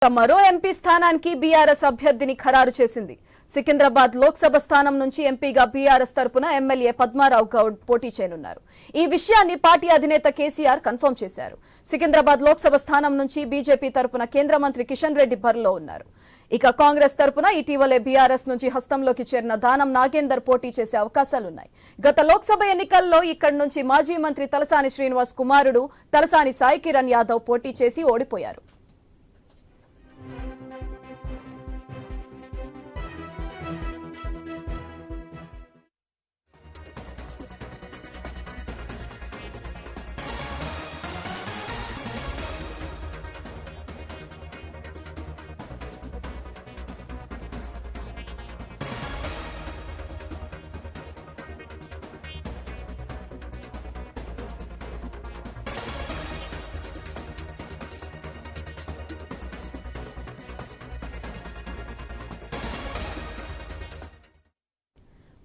మరో ఎంపీ స్థానానికి బీఆర్ఎస్ అభ్యర్థిని ఖరారు చేసింది. సికింద్రాబాద్ లోక్సభ స్థానం నుంచి ఎంపీగా బీఆర్ఎస్ తరపున ఎమ్మెల్యే పద్మారావు గౌడ్ పోటీ చేయనున్నారు. ఈ విషయాన్ని పార్టీ అధినేత కేసీఆర్ కన్ఫర్మ్ చేశారు. సికింద్రాబాద్ లోక్సభ స్థానం నుంచి బీజేపీ తరపున కేంద్ర మంత్రి కిషన్ రెడ్డి బరిలో ఉన్నారు. ఇక కాంగ్రెస్ తరపున ఇటీవలే బీఆర్ఎస్ నుంచి హస్తంలోకి చేరిన దానం నాగేందర్ పోటీ చేసే అవకాశాలున్నాయి. గత లోక్సభ ఎన్నికల్లో ఇక్కడి నుంచి మాజీ మంత్రి తలసాని శ్రీనివాస్ కుమారుడు తలసాని సాయి కిరణ్ యాదవ్ పోటీ చేసి ఓడిపోయారు.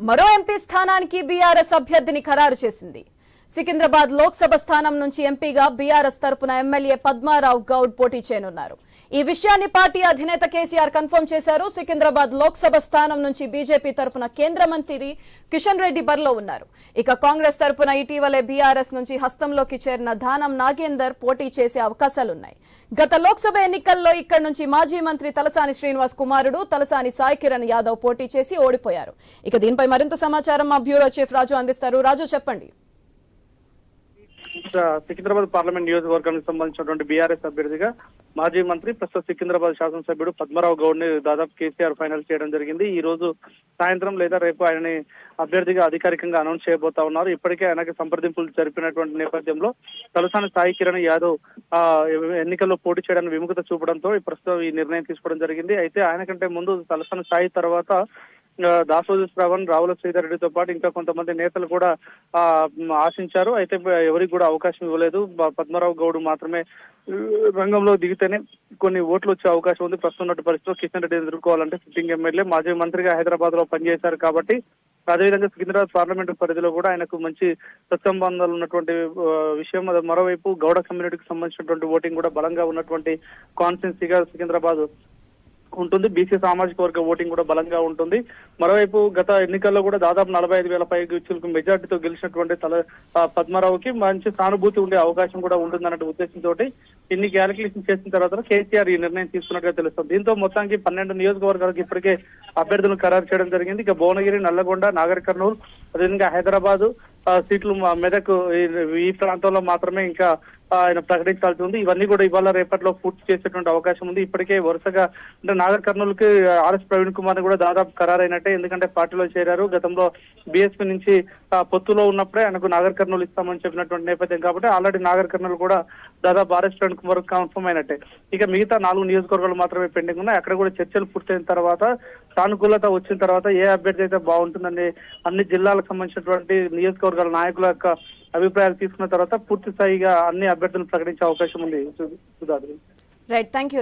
మరో ఎంపీ స్థానానికి బీఆర్ఎస్ అభ్యర్థిని ఖరారు చేసింది. సికింద్రాబాద్ లోక్సభ స్థానం నుంచి ఎంపీగా బీఆర్ఎస్ తరపున ఎమ్మెల్యే పద్మారావు గౌడ్ పోటీ చేయనున్నారు. ఈ విషయాన్ని పార్టీ అధినేత కేసీఆర్ కన్ఫర్మ్ చేశారు. సికింద్రాబాద్ లోక్సభ స్థానం నుంచి బీజేపీ తరపున కేంద్ర మంత్రి కిషన్ రెడ్డి బరిలో ఉన్నారు. ఇక కాంగ్రెస్ తరపున ఇటీవలే బీఆర్ఎస్ నుంచి హస్తంలోకి చేరిన దానం నాగేందర్ పోటీ చేసే అవకాశాలున్నాయి. గత లోక్సభ ఎన్నికల్లో ఇక్కడి నుంచి మాజీ మంత్రి తలసాని శ్రీనివాస్ కుమారుడు తలసాని సాయి కిరణ్ యాదవ్ పోటీ చేసి ఓడిపోయారు. ఇక దీనిపై మరింత సమాచారం మా బ్యూరో చీఫ్ రాజు అందిస్తారు. రాజు, చెప్పండి. సికింద్రాబాద్ పార్లమెంట్ నియోజకవర్గానికి సంబంధించినటువంటి బీఆర్ఎస్ అభ్యర్థిగా మాజీ మంత్రి ప్రస్తుత సికింద్రాబాద్ శాసనసభ్యుడు పద్మారావు గౌడ్ ని దాదాపు కేసీఆర్ ఫైనల్ చేయడం జరిగింది. ఈ రోజు సాయంత్రం లేదా రేపు ఆయనని అభ్యర్థిగా అధికారికంగా అనౌన్స్ చేయబోతా ఉన్నారు. ఇప్పటికే ఆయనకి సంప్రదింపులు జరిపినటువంటి నేపథ్యంలో తలసాని సాయి కిరణ్ యాదవ్ ఎన్నికల్లో పోటీ చేయడానికి విముఖత చూపడంతో ప్రస్తుతం ఈ నిర్ణయం తీసుకోవడం జరిగింది. అయితే ఆయన కంటే ముందు తలసాని సాయి తర్వాత దాసోజు శ్రవణ్, రావుల శ్రీధర్ రెడ్డితో పాటు ఇంకా కొంతమంది నేతలు కూడా ఆశించారు. అయితే ఎవరికి కూడా అవకాశం ఇవ్వలేదు. పద్మారావు గౌడ్ మాత్రమే రంగంలో దిగితేనే కొన్ని ఓట్లు వచ్చే అవకాశం ఉంది. ప్రస్తుతం ఉన్నటువంటి పరిస్థితిలో కిషన్ రెడ్డి ఎదుర్కోవాలంటే సిట్టింగ్ ఎమ్మెల్యే మాజీ మంత్రిగా హైదరాబాద్ లో పనిచేశారు కాబట్టి అదేవిధంగా సికింద్రాబాద్ పార్లమెంటు పరిధిలో కూడా ఆయనకు మంచి సత్సంబంధాలు ఉన్నటువంటి విషయం. మరోవైపు గౌడ కమ్యూనిటీకి సంబంధించినటువంటి ఓటింగ్ కూడా బలంగా ఉన్నటువంటి కాన్స్టిట్యున్సీగా సికింద్రాబాద్ ఉంటుంది. బీసీ సామాజిక వర్గ ఓటింగ్ కూడా బలంగా ఉంటుంది. మరోవైపు గత ఎన్నికల్లో కూడా దాదాపు 45,000 పైగా మెజార్టీతో గెలిచినటువంటి పద్మారావుకి మంచి సానుభూతి ఉండే అవకాశం కూడా ఉంటుందన్న ఉద్దేశంతో ఇన్ని క్యాలిక్యులేషన్ చేసిన తర్వాత కేసీఆర్ ఈ నిర్ణయం తీసుకున్నట్టుగా తెలుస్తుంది. దీంతో మొత్తానికి 12 నియోజకవర్గాలకు ఇప్పటికే అభ్యర్థులను ఖరారు చేయడం జరిగింది. ఇక భువనగిరి, నల్లగొండ, నాగర్ కర్నూలు, అదేవిధంగా హైదరాబాద్ సీట్లు మెదక్ ఈ ప్రాంతంలో మాత్రమే ఇంకా ఆయన ప్రకటించాల్సి ఉంది. ఇవన్నీ కూడా ఇవాళ రేపట్లో పూర్తి చేసేటువంటి అవకాశం ఉంది. ఇప్పటికే వరుసగా అంటే నాగర్ కర్నూలుకి ఆర్ఎస్ ప్రవీణ్ కుమార్ కూడా దాదాపు ఖరారైనట్టే. ఎందుకంటే పార్టీలో చేరారు. గతంలో బీఎస్పీ నుంచి పొత్తులో ఉన్నప్పుడే ఆయనకు నాగర్ కర్నూలు ఇస్తామని చెప్పినటువంటి నేపథ్యం కాబట్టి ఆల్రెడీ నాగర్ కర్నూలు కూడా దాదాపు ఆర్ఎస్ ప్రవీణ్ కుమార్ కన్ఫర్మ్ అయినట్టే. ఇక మిగతా 4 నియోజకవర్గాలు మాత్రమే పెండింగ్ ఉన్నాయి. అక్కడ కూడా చర్చలు పూర్తయిన తర్వాత సానుకూలత వచ్చిన తర్వాత ఏ అభ్యర్థి అయితే బాగుంటుందని అన్ని జిల్లాలకు సంబంధించినటువంటి నియోజకవర్గాల నాయకుల యొక్క అభిప్రాయాలు తీసుకున్న తర్వాత పూర్తి స్థాయిగా అన్ని అభ్యర్థులను ప్రకటించే అవకాశం ఉంది. Right, thank you.